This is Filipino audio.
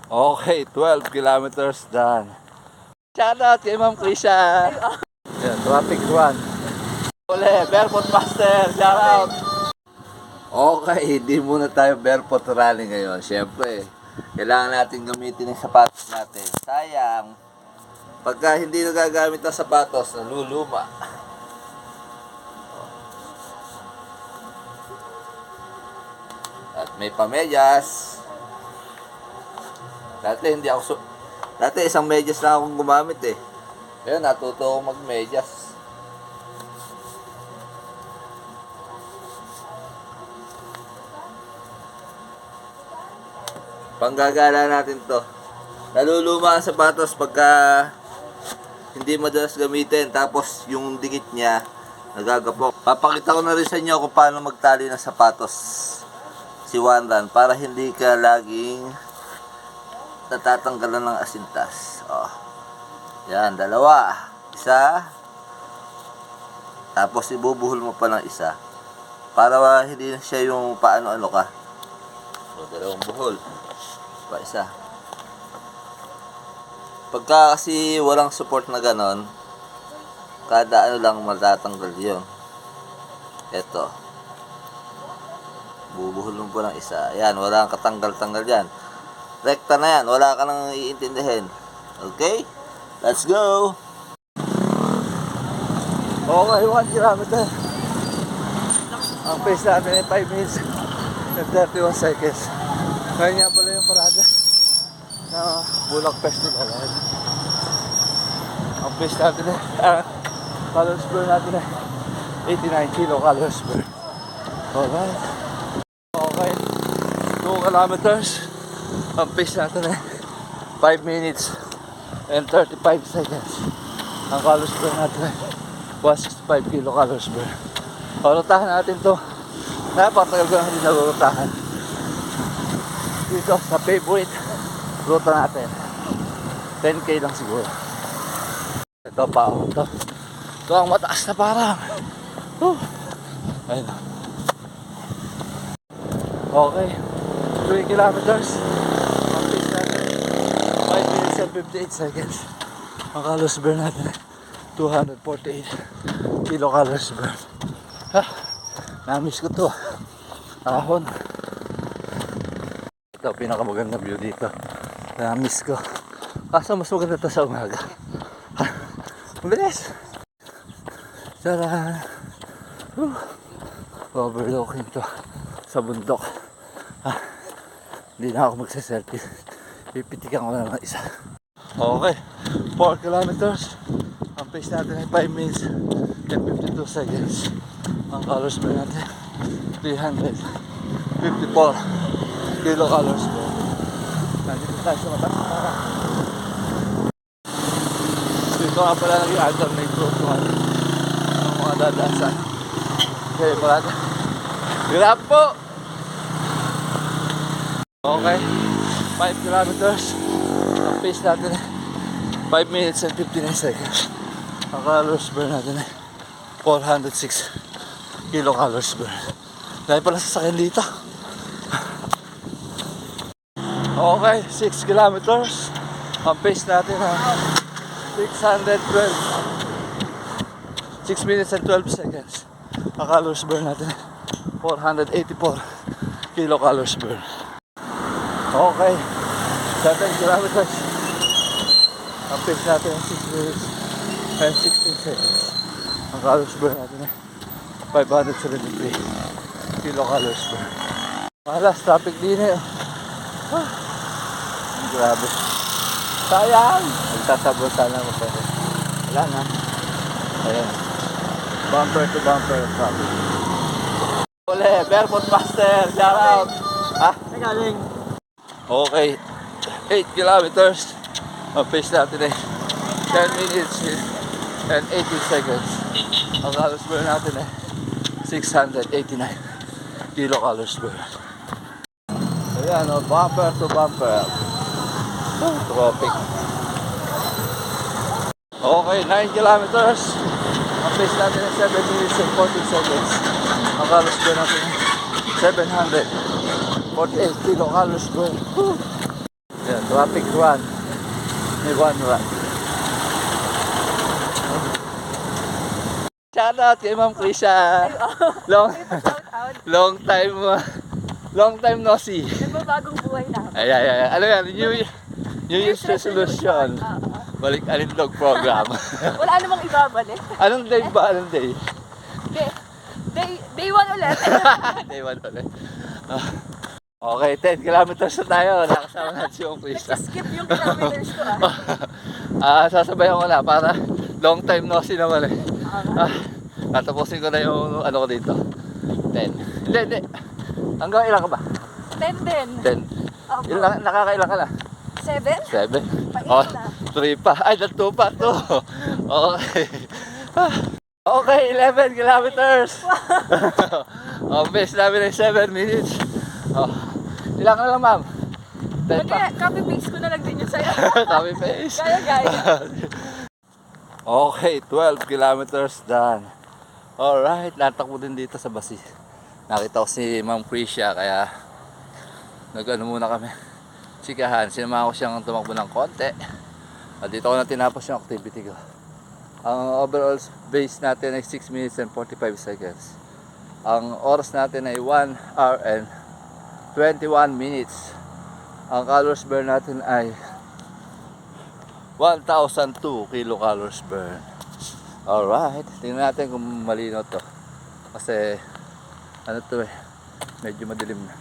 Okay, 12 kilometers done. Shout out kay Ma'am Krisha. Yan, traffic run. Uli, Barefoot Master, shout out. Okay, hindi muna tayo barefoot rally ngayon. Siyempre, kailangan natin gamitin yung sapatos natin. Sayang, pagka hindi nagagamit ang sapatos, naluluma. At may pamedyas. Dati isang medyas lang akong gumamit eh. Ngayon, natuto akong magmedyas. Panggagala natin to. Naluluma ang sapatos pagka hindi madalas gamitin. Tapos yung dikit niya nagagapok. Papakita ko na rin sa inyo kung paano magtali ng sapatos si Wandan para hindi ka laging natatanggalan ng asintas. Oh. Yan, dalawa. Isa. Tapos ibubuhol mo pa ng isa. Para hindi na siya yung paano-ano ka. So, dalawang buhol. Pa isa. Pagka kasi walang support na ganon, kada ano lang matatanggal yun. Eto. Bubuhol mo pa ng isa. Ayan, wala kang katanggal-tanggal yan. Rekta na yan. Wala ka nang iintindihin. Okay? Let's go! Okay, 1 kilometer. Ang pace natin ay 5 minutes and 31 seconds. Ngayon nga pala yung parada na Bulak Festival. Ang pace natin ay calories burn natin ay 89 kilocalories burn. Alright. Okay. 2 kilometers. Ang pace natin ay 5 minutes and 35 seconds. Ang calories burn natin ay 165 kilocalories burn. Rutahan natin to. Napakatagal ko na hindi narurutahan dito sa favorite ruta natin. 10k lang siguro. Ito pa ako. Ito ang mataas na parang. Ayun. Okay. 3 kilometers. Ang pace natin 5 minutes and 58 seconds. Ang calories burn natin 248 kilocalories burn. Na-miss ko to. Ahon. Ito pinakamagandang view dito. Na-miss ko. Kaso mas maganda to sa umaga. Mabilis. Tara. Overlooking to sa bundok. Hindi na ako magsaselfie. Pipitikan ko na ng isa. Okay. 4 kilometers. Ang pace natin ay 5 minutes and 52 seconds. Ang calories burn natin 354 kilocalories burn. Nandito tayo sa mataas na parang. Dito nga pala naging alternate road ng mga dadaasan. Okay, parada. Grab po! Okay, 5 kilometers. Ang pace natin 5 minutes and 59 seconds. Ang calories burn natin 406 kilocalories burn. Dahil pala sasakyan dito. Okay, 6 kilometers. Ang pace natin 612. 6 minutes and 12 seconds. Ang calories burn natin 484 kilocalories burn. Okay, 7 kilometers. Ang pace natin 6 minutes and 16 seconds. Ang calories burn natin 573 kilocalories burn. Malas, traffic din eh. Grabe. Sayang! Nagtasabot sana mo pero wala na. Ayan. Bumper to bumper traffic. Uli, Barefoot Master, shout out! Nagaling. Okay, 8 kilometers. Ang pace natin 10 minutes and 18 seconds. Ang calories burn natin 689 kilocalories burn. Ayan, bumper to bumper. Traffic. Okay, 9 kilometers. Ang pace natin 7 minutes and 14 seconds. Ang calories burn natin 748 kilocalories burn. Ayan, Traffic run. May one run. Shout out kay Ma'am Krisha. Long time long time no see. Nagbabagong buhay namin. Ay. Ano yan? New Year's resolution. Balik Alindog program. Wala namang ibabalik. Anong day ba? Anong day? Day 1 ulit. Day 1 ulit. Okay, 10 kilometers na tayo. Nakasama natin si Ma'am Krisha. Skip yung kilometers ko Sasabayan ko na para long time no see naman eh. Tatapusin ko na yung ano ko dito. 10. Hindi. Hanggang ilan ka ba? 10 din. 10. Opo. Ilan, nakakailan ka na? 7? 7. Painit Oh, na. 3 pa. Ay, 2 pa. 2. Okay. Okay, 11 kilometers. Base namin ng 7 minutes. Ilan ka na lang, ma'am? 10 pa. Copy paste ko na lang din yun sa'yo. Copy paste. Gaya. Okay, 12 kilometers done. Alright, natakbo din dito sa Basi. Nakita ko si Ma'am Krisha, kaya nag-ano muna kami. Chikahan, sinamahan ko siyang tumakbo ng konti. At dito ko na tinapos yung activity ko. Ang overall base natin ay 6 minutes and 45 seconds. Ang oras natin ay 1 hour and 21 minutes. Ang calories burn natin ay 1,002 kilocalories burn. Alright, tingnan natin kung malino to. Kasi ano to medyo madilim na.